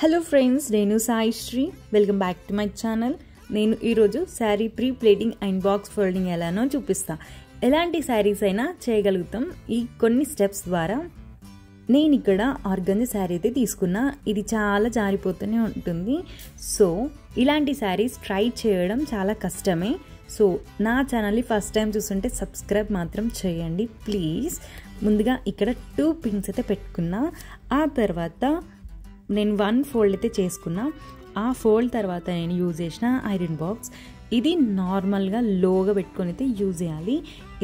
Hello friends, నేను Saisri. Welcome back to my channel. నేను ఈరోజు sari pre plating and box folding ఎలానో చూపిస్తా. ఎలాంటి శారీస్ అయినా చేయగలుగుతాం ఈ కొన్ని స్టెప్స్ ద్వారా. నేను ఇక్కడ ఆర్గంజా శారీ అయితే తీసుకున్నా. ఇది చాలా జారిపోతూనే ఉంటుంది. సో ఇలాంటి శారీస్ ట్రై చేయడం చాలా కష్టమే. సో నా ఛానల్ని ఫస్ట్ టైం చూస్తుంటే సబ్స్క్రైబ్ మాత్రం చేయండి ప్లీజ్. ముందుగా ఇక్కడ 2 పిన్స్ అయితే పెట్టుకున్నా. ఆ తర్వాత నేను 1 ఫోల్డ్ అయితే చేసుకున్నా. ఆ ఫోల్డ్ తర్వాత నేను యూజ్ చేసిన ఐరన్ బాక్స్. ఇది నార్మల్గా లోగా పెట్టుకొని అయితే యూజ్ చేయాలి.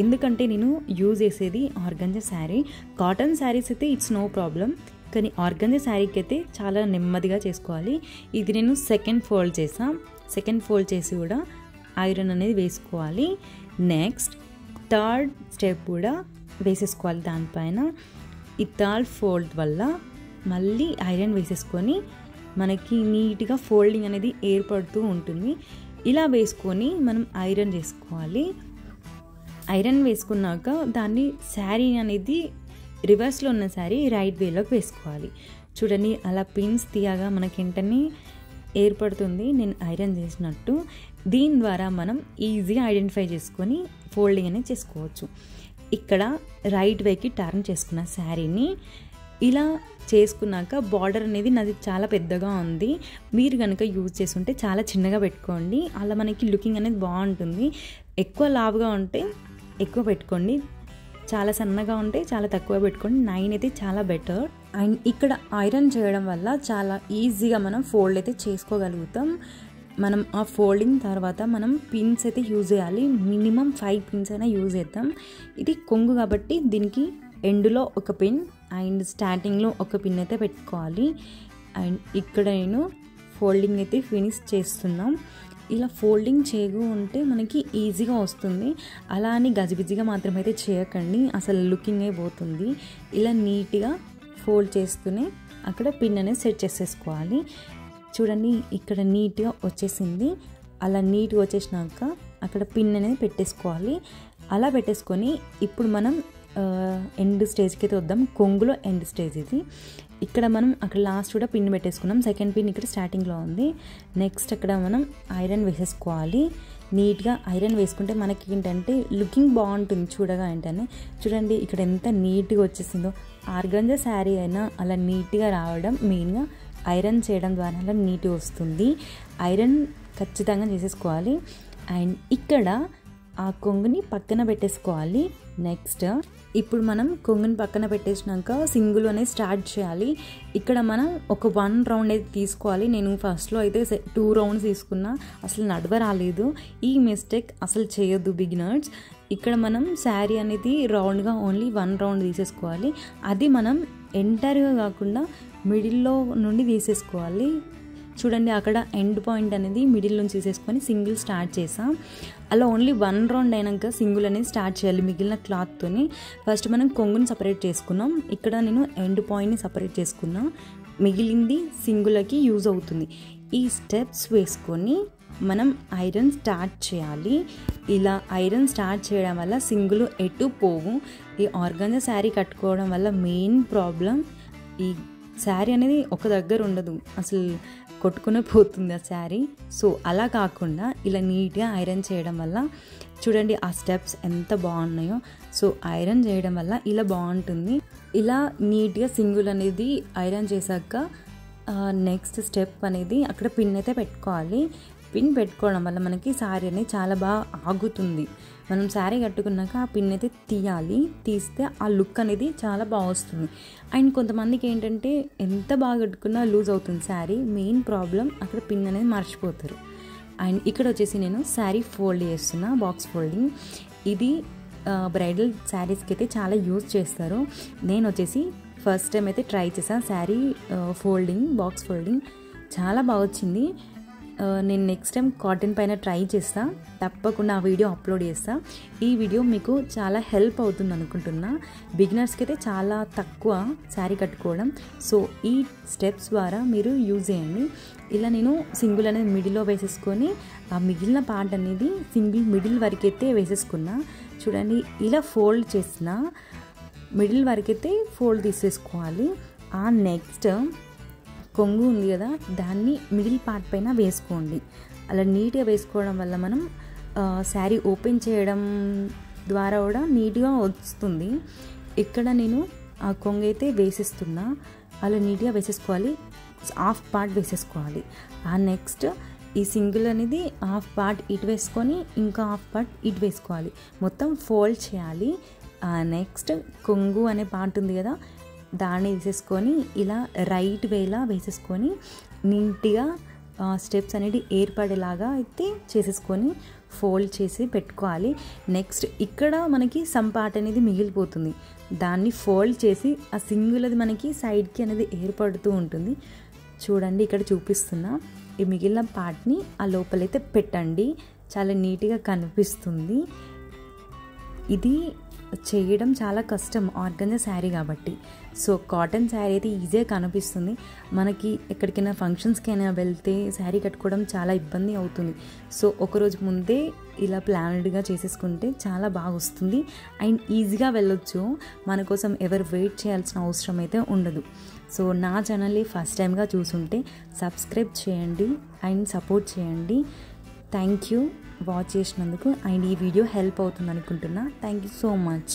ఎందుకంటే నేను యూజ్ చేసేది ఆర్గంజా శారీ. కాటన్ శారీస్ అయితే ఇట్స్ నో ప్రాబ్లం, కానీ ఆర్గంజా శారీకి అయితే చాలా నెమ్మదిగా చేసుకోవాలి. ఇది నేను సెకండ్ ఫోల్డ్ చేసి కూడా ఐరన్ అనేది వేసుకోవాలి. నెక్స్ట్ థర్డ్ స్టెప్ కూడా వేసేసుకోవాలి. దానిపైన ఈ థర్డ్ ఫోల్డ్ వల్ల మళ్ళీ ఐరన్ వేసేసుకొని మనకి నీట్గా ఫోల్డింగ్ అనేది ఏర్పడుతూ ఉంటుంది. ఇలా వేసుకొని మనం ఐరన్ చేసుకోవాలి. ఐరన్ వేసుకున్నాక దాన్ని శారీ అనేది రివర్స్లో ఉన్న శారీ రైట్ వేలోకి వేసుకోవాలి. చూడండి, అలా పిన్స్ తీయగా మనకి వెంటనే ఏర్పడుతుంది నేను ఐరన్ చేసినట్టు. దీని ద్వారా మనం ఈజీగా ఐడెంటిఫై చేసుకొని ఫోల్డింగ్ అనేది చేసుకోవచ్చు. ఇక్కడ రైట్ వేకి టర్న్ చేసుకున్న శారీని ఇలా చేసుకున్నాక బార్డర్ అనేది నాది చాలా పెద్దగా ఉంది. మీరు కనుక యూజ్ చేస్తుంటే చాలా చిన్నగా పెట్టుకోండి. అలా మనకి లుకింగ్ అనేది బాగుంటుంది. ఎక్కువ లావుగా ఉంటే ఎక్కువ పెట్టుకోండి, చాలా సన్నగా ఉంటే చాలా తక్కువ పెట్టుకోండి. 9 అయితే చాలా బెటర్. అండ్ ఇక్కడ ఐరన్ చేయడం వల్ల చాలా ఈజీగా మనం ఫోల్డ్ అయితే చేసుకోగలుగుతాం. మనం ఆ ఫోల్డింగ్ తర్వాత మనం పిన్స్ అయితే యూజ్ చేయాలి. మినిమం 5 పిన్స్ అయినా యూజ్ చేద్దాం. ఇది కొంగు కాబట్టి దీనికి ఎండ్లో ఒక పిన్ అండ్ స్టార్టింగ్లో ఒక పిన్ అయితే పెట్టుకోవాలి. అండ్ ఇక్కడ నేను ఫోల్డింగ్ అయితే ఫినిష్ చేస్తున్నాం. ఇలా ఫోల్డింగ్ చేయగా ఉంటే మనకి ఈజీగా వస్తుంది. అలా అని గజిబిజిగా మాత్రం అయితే చేయకండి, అసలు లుకింగ్ అయిపోతుంది. ఇలా నీట్గా ఫోల్డ్ చేస్తూనే అక్కడ పిన్ అనేది సెట్ చేసేసుకోవాలి. చూడండి, ఇక్కడ నీట్గా వచ్చేసింది. అలా నీట్గా వచ్చేసినాక అక్కడ పిన్ అనేది పెట్టేసుకోవాలి. అలా పెట్టేసుకొని ఇప్పుడు మనం ఎండ్ స్టేజ్కి అయితే వద్దాం. కొంగులో ఎండ్ స్టేజ్ ఇది. ఇక్కడ మనం అక్కడ లాస్ట్ కూడా పిన్ పెట్టేసుకున్నాం. సెకండ్ పిన్ ఇక్కడ స్టార్టింగ్లో ఉంది. నెక్స్ట్ అక్కడ మనం ఐరన్ వేసేసుకోవాలి. నీట్గా ఐరన్ వేసుకుంటే మనకి ఏంటంటే లుకింగ్ బాగుంటుంది చూడగా. ఏంటనే చూడండి ఇక్కడ ఎంత నీట్గా వచ్చేసిందో. ఆర్గంజా శారీ అయినా అలా నీట్గా రావడం మెయిన్గా ఐరన్ చేయడం ద్వారా అలా నీట్గా వస్తుంది. ఐరన్ ఖచ్చితంగా చేసేసుకోవాలి. అండ్ ఇక్కడ ఆ కొంగుని పక్కన పెట్టేసుకోవాలి. నెక్స్ట్ ఇప్పుడు మనం కొంగుని పక్కన పెట్టేసినాక సింగిల్ అనేది స్టార్ట్ చేయాలి. ఇక్కడ మనం ఒక 1 రౌండ్ అయితే తీసుకోవాలి. నేను ఫస్ట్లో అయితే 2 రౌండ్స్ తీసుకున్నా, అసలు నడవ రాలేదు. ఈ మిస్టేక్ అసలు చేయొద్దు బిగినర్స్. ఇక్కడ మనం శారీ అనేది రౌండ్గా ఓన్లీ 1 రౌండ్ తీసేసుకోవాలి. అది మనం ఎంటర్గా కాకుండా మిడిల్లో నుండి తీసేసుకోవాలి. చూడండి, అక్కడ ఎండ్ పాయింట్ అనేది మిడిల్ నుంచి తీసేసుకొని సింగిల్ స్టార్ట్ చేసాం. అలా ఓన్లీ 1 రౌండ్ అయినాక సింగిల్ అనేది స్టార్ట్ చేయాలి మిగిలిన క్లాత్తోని. ఫస్ట్ మనం కొంగుని సపరేట్ చేసుకున్నాం. ఇక్కడ నేను ఎండ్ పాయింట్ని సపరేట్ చేసుకున్నా. మిగిలింది సింగులకి యూజ్ అవుతుంది. ఈ స్టెప్స్ వేసుకొని మనం ఐరన్ స్టార్ట్ చేయాలి. ఇలా ఐరన్ స్టార్ట్ చేయడం వల్ల సింగులు ఎటు పోవు. ఈ ఆర్గంజా శారీ కట్టుకోవడం వల్ల మెయిన్ ప్రాబ్లం ఈ శారీ అనేది ఒక దగ్గర ఉండదు, అసలు కొట్టుకునే పోతుంది ఆ శారీ. సో అలా కాకుండా ఇలా నీట్గా ఐరన్ చేయడం వల్ల చూడండి ఆ స్టెప్స్ ఎంత బాగున్నాయో. సో ఐరన్ చేయడం వల్ల ఇలా బాగుంటుంది. ఇలా నీట్గా సింగిల్ అనేది ఐరన్ చేశాక నెక్స్ట్ స్టెప్ అనేది అక్కడ పిన్ అయితే పెట్టుకోవాలి. పిన్ పెట్టుకోవడం వల్ల మనకి శారీ అనేది చాలా బాగా ఆగుతుంది. మనం శారీ కట్టుకున్నాక ఆ పిన్ అయితే తీయాలి. తీస్తే ఆ లుక్ అనేది చాలా బాగా వస్తుంది. అండ్ కొంతమందికి ఏంటంటే ఎంత బాగా కట్టుకున్నా లూజ్ అవుతుంది శారీ. మెయిన్ ప్రాబ్లం అక్కడ పిన్ అనేది మర్చిపోతారు. అండ్ ఇక్కడ వచ్చేసి నేను శారీ ఫోల్డ్ చేస్తున్నా, బాక్స్ ఫోల్డింగ్. ఇది బ్రైడల్ శారీస్కి అయితే చాలా యూజ్ చేస్తారు. నేను వచ్చేసి ఫస్ట్ టైం అయితే ట్రై చేశాను శారీ ఫోల్డింగ్, బాక్స్ ఫోల్డింగ్. చాలా బాగా వచ్చింది. నేను నెక్స్ట్ టైం కాటన్ పైన ట్రై చేస్తా, తప్పకుండా ఆ వీడియో అప్లోడ్ చేస్తా. ఈ వీడియో మీకు చాలా హెల్ప్ అవుతుంది అనుకుంటున్నా. బిగినర్స్కి అయితే చాలా తక్కువ శారీ కట్టుకోవడం. సో ఈ స్టెప్స్ ద్వారా మీరు యూజ్ చేయండి. ఇలా నేను సింగిల్ అనేది మిడిల్లో వేసేసుకొని ఆ మిగిలిన పార్ట్ అనేది సింగిల్ మిడిల్ వరకు అయితే వేసేసుకున్నా. చూడండి, ఇలా ఫోల్డ్ చేసిన మిడిల్ వరకు అయితే ఫోల్డ్ తీసేసుకోవాలి. ఆ నెక్స్ట్ కొంగు ఉంది కదా దాన్ని మిడిల్ పార్ట్ పైన వేసుకోండి. అలా నీట్గా వేసుకోవడం వల్ల మనం శారీ ఓపెన్ చేయడం ద్వారా కూడా నీట్గా వస్తుంది. ఇక్కడ నేను ఆ కొంగు అయితే వేసేస్తున్నా. అలా నీట్గా వేసేసుకోవాలి. హాఫ్ పార్ట్ వేసేసుకోవాలి. ఆ నెక్స్ట్ ఈ సింగిల్ అనేది హాఫ్ పార్ట్ ఇటు వేసుకొని ఇంకా హాఫ్ పార్ట్ ఇటు వేసుకోవాలి. మొత్తం ఫోల్డ్ చేయాలి. నెక్స్ట్ కొంగు అనే పార్ట్ ఉంది కదా దాన్ని వేసేసుకొని ఇలా రైట్ వేలా వేసేసుకొని నీట్గా స్టెప్స్ అనేది ఏర్పడేలాగా అయితే చేసేసుకొని ఫోల్డ్ చేసి పెట్టుకోవాలి. నెక్స్ట్ ఇక్కడ మనకి సమ్ పార్ట్ అనేది మిగిలిపోతుంది. దాన్ని ఫోల్డ్ చేసి ఆ సింగిల్ అది మనకి సైడ్కి అనేది ఏర్పడుతూ ఉంటుంది. చూడండి ఇక్కడ చూపిస్తున్నా. ఈ మిగిలిన పార్ట్ని ఆ లోపలైతే పెట్టండి. చాలా నీట్గా కనిపిస్తుంది. ఇది చేయడం చాలా కష్టం ఆర్గంజా శారీ కాబట్టి. సో కాటన్ శారీ అయితే ఈజీగా కనిపిస్తుంది. మనకి ఎక్కడికైనా ఫంక్షన్స్కైనా వెళ్తే శారీ కట్టుకోవడం చాలా ఇబ్బంది అవుతుంది. సో ఒకరోజు ముందే ఇలా ప్లానెడ్గా చేసేసుకుంటే చాలా బాగా వస్తుంది అండ్ ఈజీగా వెళ్ళొచ్చు. మన కోసం ఎవరు వెయిట్ చేయాల్సిన అవసరం అయితే ఉండదు. సో నా ఛానల్ని ఫస్ట్ టైంగా చూసుంటే సబ్స్క్రైబ్ చేయండి అండ్ సపోర్ట్ చేయండి. థ్యాంక్ యూ వాచ్ చేసినందుకు. అండ్ ఈ వీడియో హెల్ప్ అవుతుంది అనుకుంటున్నా. Thank you so much.